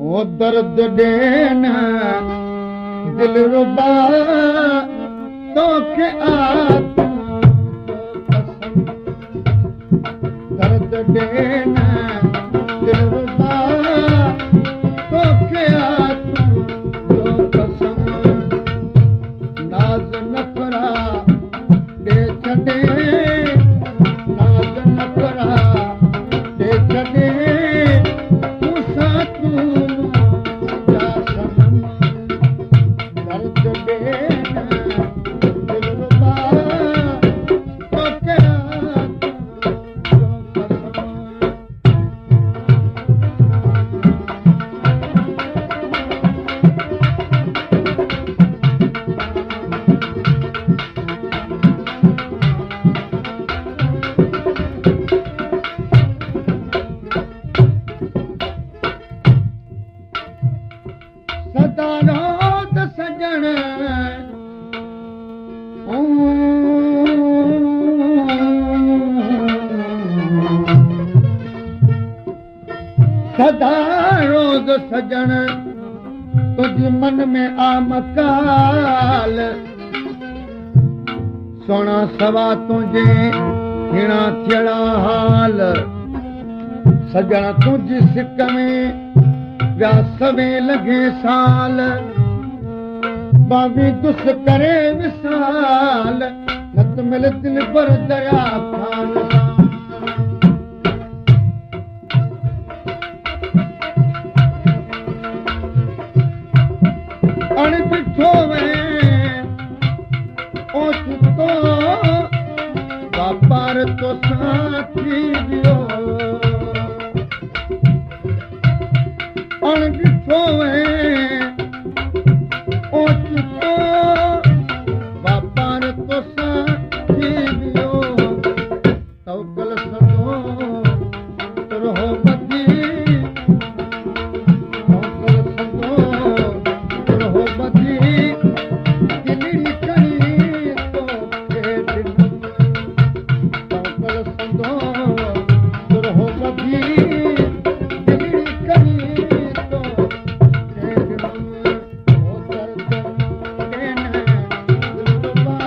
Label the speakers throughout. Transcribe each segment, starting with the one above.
Speaker 1: ओ दर्द देना दिल रुबा तोखे आत्मा दर्द देना दिल रुबा तोखे आत्मा जो कसम नाज नफरा दे छॾे नाज नफरा दे छॾे सदा रोज़ सजण तुझ मन में आ मकाल सोना सवा तुझे हिणा थियड़ा हाल सजण तुझ सिक में व्या सवे लगे साल बावी दुस करे विसाल नत मिल दिल पर दया खान अणिठो ओचितो वापार तो साथी दियो अणिठो ओचितो वापार तो साथी दियो तवकल सदो रहो बदी तवकल सदो रहो बदी दिलड़ी करी तो दिल तवकल सदो रहो बदी दिलड़ी करी तो दिल ओ दर्द देना दिलरुबा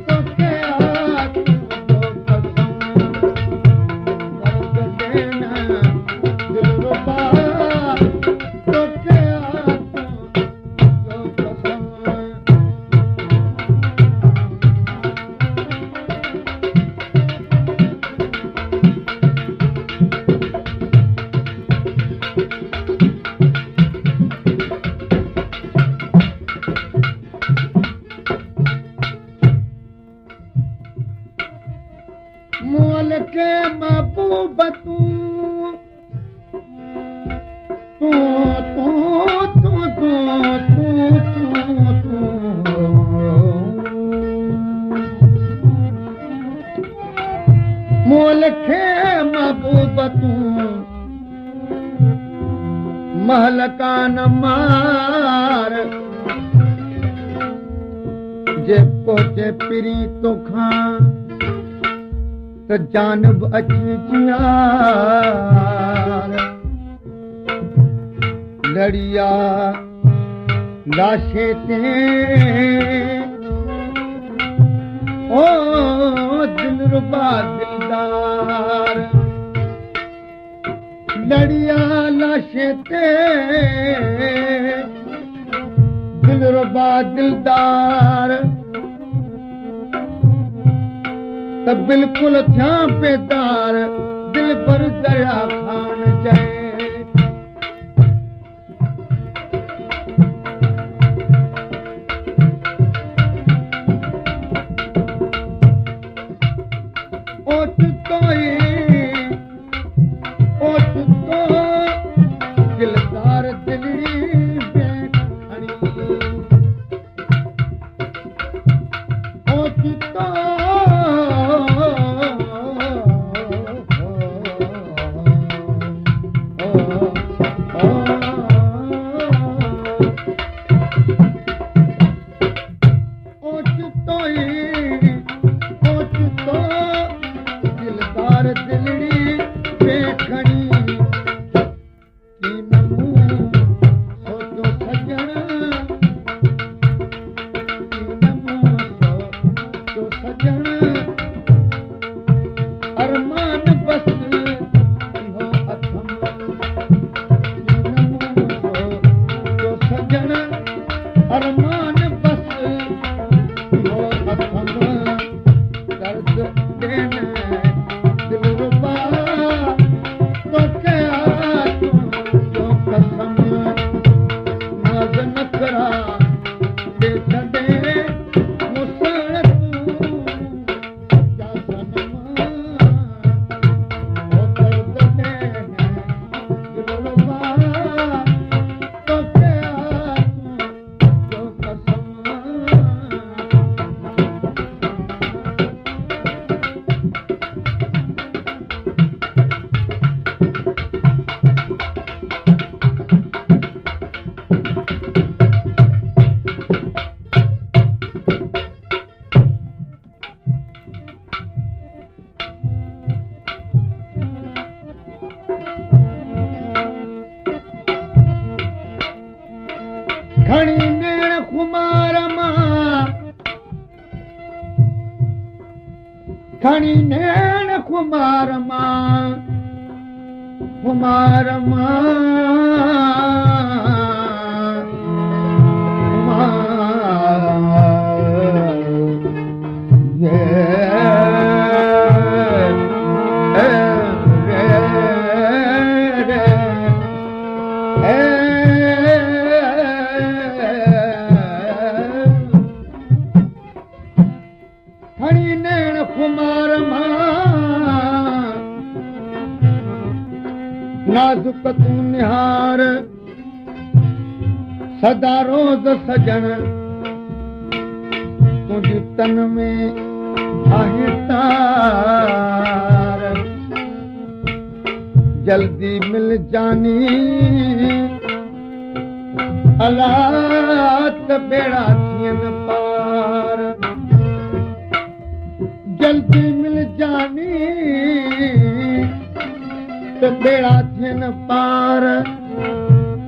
Speaker 1: तोखे आत्मा दर्द देना दिलरुबा तोखे आत्मा जो कसम मोल के महबूब तू तू तू तू तू तू तू मोल के महबूब तू महल का न मार जे पहुंचे पिरी तो खां त जानब अची जियार लड़िया लाशे ते ओ दिलरुबा दिलदार लड़िया लाशे ते दिलरुबा दिलदार त बिल्कुल थिया बेदार दिल पर दया खान जाए ओचितो दिलदार दिलड़ी बेखणी ओचितो खणी नेण खुमार मां खणी नेण खुमार मां खुमार मां खणी नेण खुमार मां नाज़ुक तूं निहार सदा रोज़ सजण तुंहिंजी तन में आहे तार जल्दी मिल जानी अला त बेड़ा थियनि पार जल्दी मिल जानी त बेड़ा थियनि पार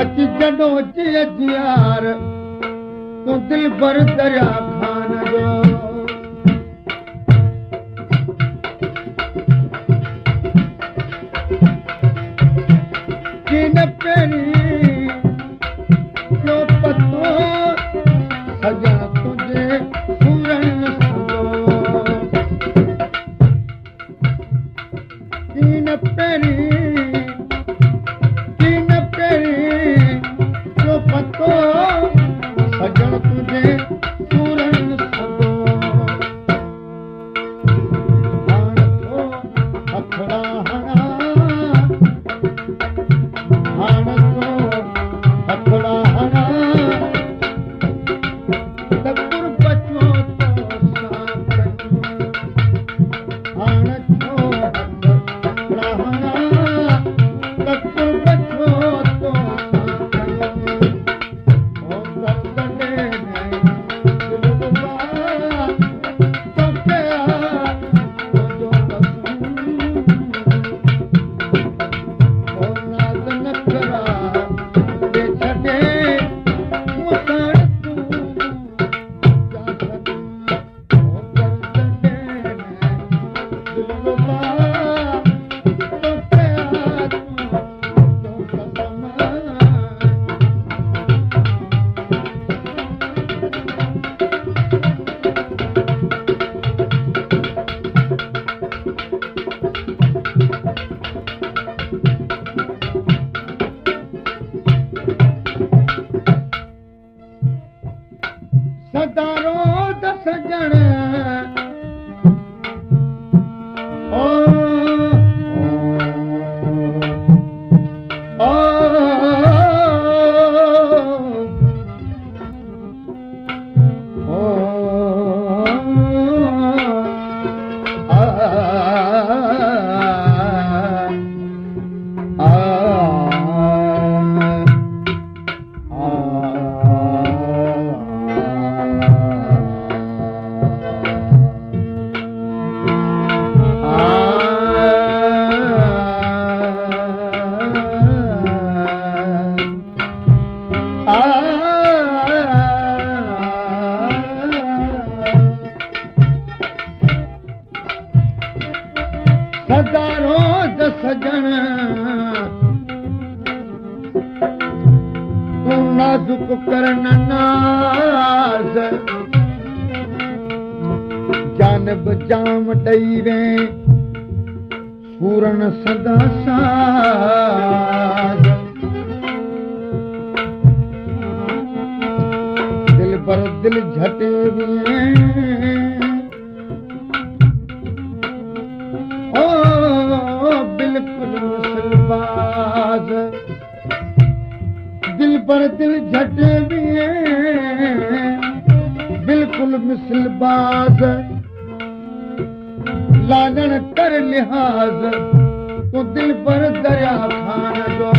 Speaker 1: अच जॾो अची अजियार तूं दिल भर दरिया खान जो कीन पहिरीं जो पतो सजण तुंहिंजे सूरन सॼो कीन पहिरीं जो पतो सजण तुंहिंजे सूरन सॼो हाण थो हथड़ा हणा हाण थो हथड़ा हणा त गुरबचो तो साथ हाण थो हथड़ा हणा त गुरबचो तो सदा रोज़ सजण ओ ओ ओ सदा रोज़ सजण तूं नाज़ुक करन नाज़ जानब जाम ॾई वे सूरन सदा साज़ दिल पर दिल झटे वे बिल्कुल मुसलबाज दिल पर दिल झटे भी बिल्कुल मिसलबाज लालण कर लिहाज तो दिल पर दरिया खान जो